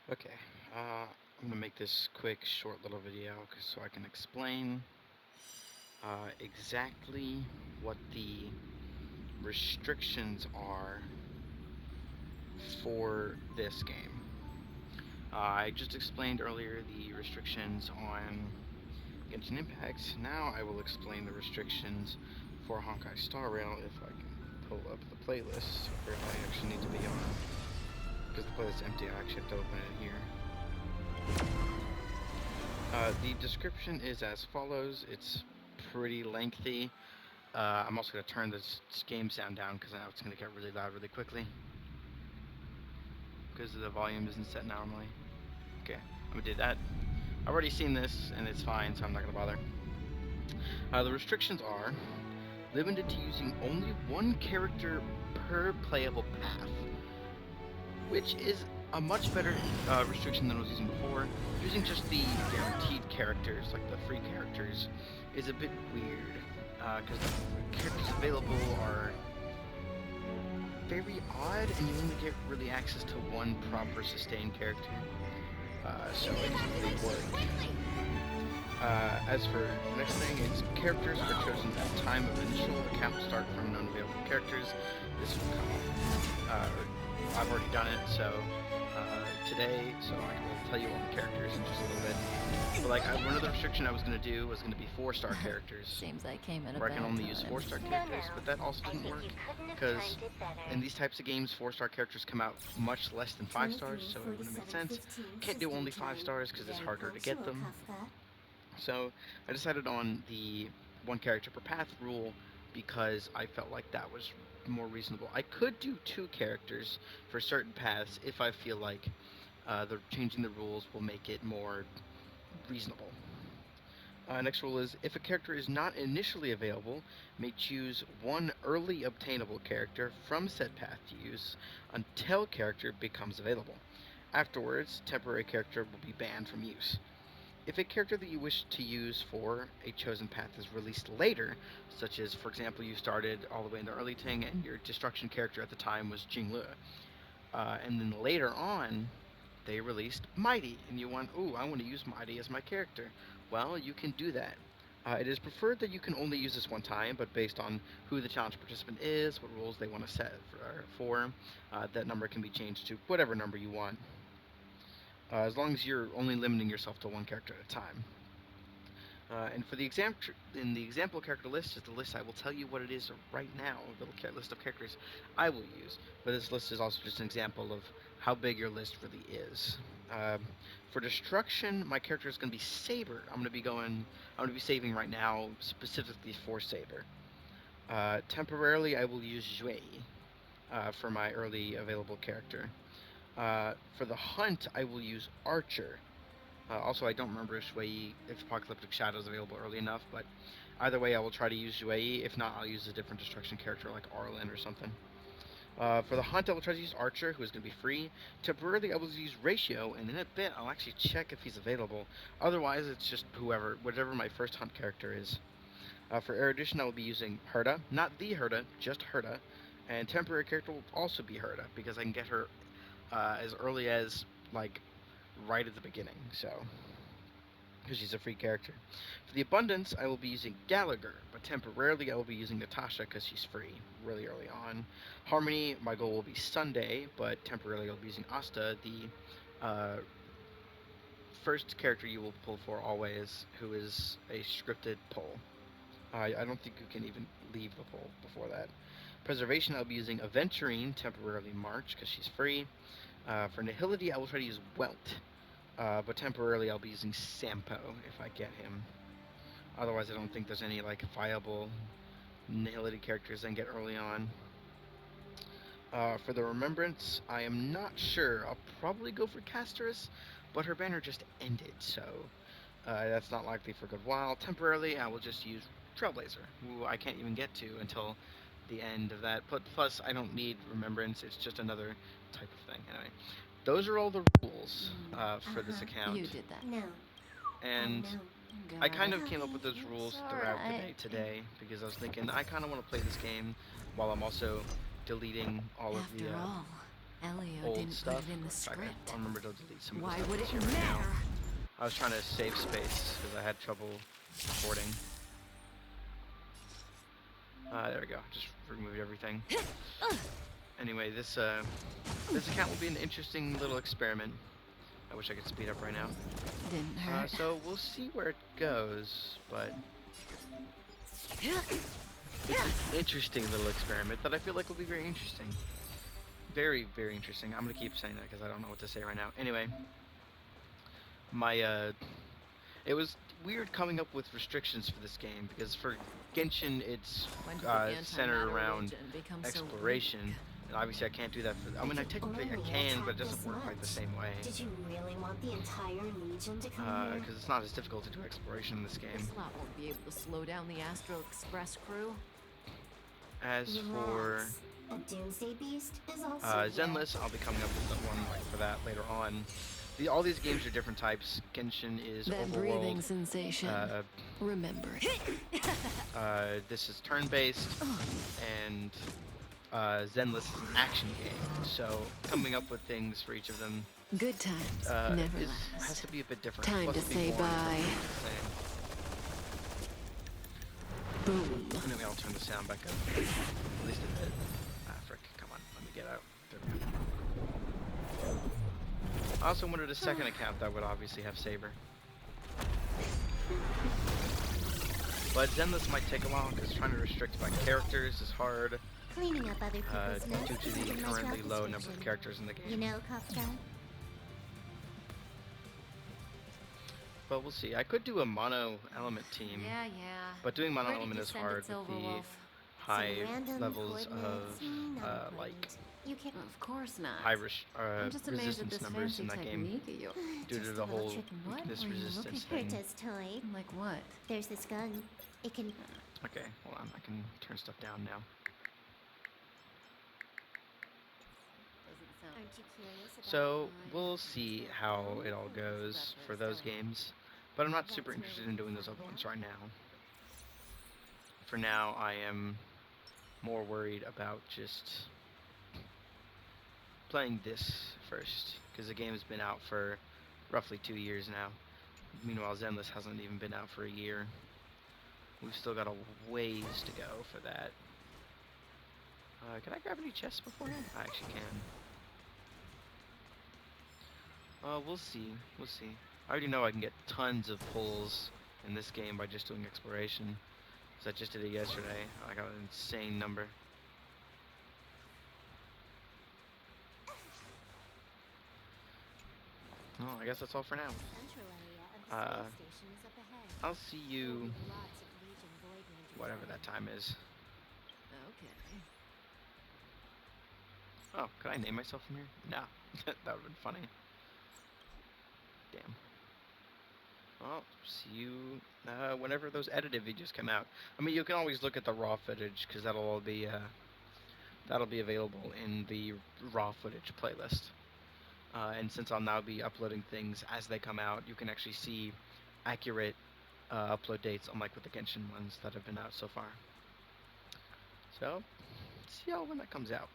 Okay, I'm gonna make this quick, short little video so I can explain exactly what the restrictions are for this game. I just explained earlier the restrictions on Genshin Impact. Now I will explain the restrictions for Honkai Star Rail if I can pull up the playlist where I actually need to be on. Because the playlist is empty, I actually have to open it here. The description is as follows. It's pretty lengthy. I'm also going to turn this game sound down because I know it's going to get really loud really quickly. Because the volume isn't set normally. Okay, I'm going to do that. I've already seen this and it's fine, so I'm not going to bother. The restrictions are limited to using only one character per playable path, which is a much better restriction than I was using before. Using just the guaranteed characters, like the free characters, is a bit weird, because the characters available are very odd, and you only get really access to one proper sustained character. So it doesn't really work. As for the next thing, it's characters are chosen at the time of initial account start from known available characters. This will come up. I've already done it, so today, so I will tell you all the characters in just a little bit. But like, one of the restriction I was going to do was going to be 4-star characters. Seems I came in a where I can bad only time. use 4-star characters, but that also didn't work because in these types of games, 4-star characters come out much less than 5 stars, so it wouldn't make sense. Can't do only 5 stars because it's harder to get them. So I decided on the 1 character per path rule because I felt like that was more reasonable. I could do 2 characters for certain paths if I feel like changing the rules will make it more reasonable. Next rule is if a character is not initially available, may choose one early obtainable character from said path to use until character becomes available. Afterwards, temporary character will be banned from use. If a character that you wish to use for a chosen path is released later, such as, for example, you started all the way in the early Ting and your destruction character at the time was Jingle, and then later on, they released Mighty, and you want, ooh, I want to use Mighty as my character. Well, you can do that. It is preferred that you can only use this one time, but based on who the challenge participant is, what rules they want to set for that number can be changed to whatever number you want, as long as you're only limiting yourself to one character at a time. And for the in the example character list is the list I will tell you what it is right now, the list of characters I will use. But this list is also just an example of how big your list really is. For destruction, my character is going to be Saber. I'm going to be saving right now specifically for Saber. Temporarily, I will use Xueyi for my early available character. For the hunt, I will use Archer. Also, I don't remember if Apocalyptic Shadow is available early enough, but either way, I will try to use Xueyi. If not, I'll use a different destruction character like Arlen or something. For the hunt, I will try to use Archer, who is going to be free. Temporarily, I will use Ratio, and in a bit, I'll actually check if he's available. Otherwise, it's just whatever my first hunt character is. For Erudition, I will be using Herta. Not the Herta, just Herta. And temporary character will also be Herta, because I can get her as early as, like, right at the beginning, so because she's a free character. For the abundance, I will be using Gallagher, but temporarily I will be using Natasha because she's free really early on. Harmony, my goal will be Sunday, but temporarily I'll be using Asta, the first character you will pull for always, who is a scripted pull. I don't think you can even leave the pull before that. Preservation, I'll be using Aventurine, temporarily March, because she's free. For Nihility, I will try to use Welt. But temporarily I'll be using Sampo if I get him. Otherwise, I don't think there's any like viable Nihility characters I can get early on. For the Remembrance, I am not sure. I'll probably go for Casterus, but her banner just ended, so that's not likely for a good while. Temporarily, I will just use Trailblazer, who I can't even get to until the end of that. But plus, I don't need Remembrance. It's just another type of thing. Anyway, those are all the rules for this account. You did that. No. And God. I kind of came up with those rules It's throughout the day alright. today because I was thinking I kind of want to play this game while I'm also deleting all of After all, Elio old didn't stuff. put it in the In fact, script. I'll remember to delete some of the Why stuff would that's it here right now. matter? I was trying to save space because I had trouble recording. There we go. Just removed everything. Anyway, this account will be an interesting little experiment. I wish I could speed up right now. Didn't hurt. So we'll see where it goes, but it's an interesting little experiment that I feel like will be very interesting. Very, very interesting. I'm gonna keep saying that because I don't know what to say right now. Anyway, it was weird coming up with restrictions for this game because for Genshin it's centered around exploration. And obviously I can't do that for... I mean, technically I can, but it doesn't work quite the same way. Did you really want the entire Legion to come here? Because it's not as difficult to do exploration in this game. This lot won't be able to slow down the Astral Express crew. As for A Doomsday Beast is also Zenless, I'll be coming up with one for that later on. All these games are different types. Genshin is That overworld. breathing sensation. Remember it. This is turn-based, and Zenless is an action game. So coming up with things for each of them Good times never has last. to be a bit different. Time Plus to it'd be say boring if bye. it's the same. Boom. Anyway, I'll turn the sound back up. At least a bit. Ah, frick. Come on. Let me get out. There we go. I also wanted a second account that would obviously have Saber. But Zenless might take a while because trying to restrict my characters is hard cleaning up other people's notes. due to the in my currently job low number of description. characters in the game. You know, Cop Guy? But we'll see. I could do a mono element team, Yeah. but doing mono Where did element you is send hard it, with the Silverwolf? high Some random levels coordinates, of not like important. You can Of course not. high I'm just amazed at resistance this numbers in fancy that game technique of yours. due to just the a little whole trick. What weakness were you resistance looking thing. Herta's toy. Like what? There's this gun. It can. Okay, hold on. I can turn stuff down now. Doesn't sound. Aren't you curious about? So we'll see how it all goes for those games, but I'm not super interested in doing those other ones right now. For now, I am more worried about just playing this first, because the game has been out for roughly 2 years now. Meanwhile, Zenless hasn't even been out for a year. We've still got a ways to go for that. Can I grab any chests beforehand? I actually can. We'll see. We'll see. I already know I can get tons of pulls in this game by just doing exploration. Because I just did it yesterday. I got an insane number. Oh, I guess that's all for now. Central area of the space station is up ahead. I'll see you Lots of Legion void rangers whatever there. that time is. Okay. Oh, could I name myself from here? No. That would have been funny. Damn. Well, see you whenever those edited videos come out. I mean, you can always look at the raw footage because that'll all be available in the raw footage playlist. And since I'll now be uploading things as they come out, you can actually see accurate upload dates, unlike with the Genshin ones that have been out so far. So, see y'all when that comes out.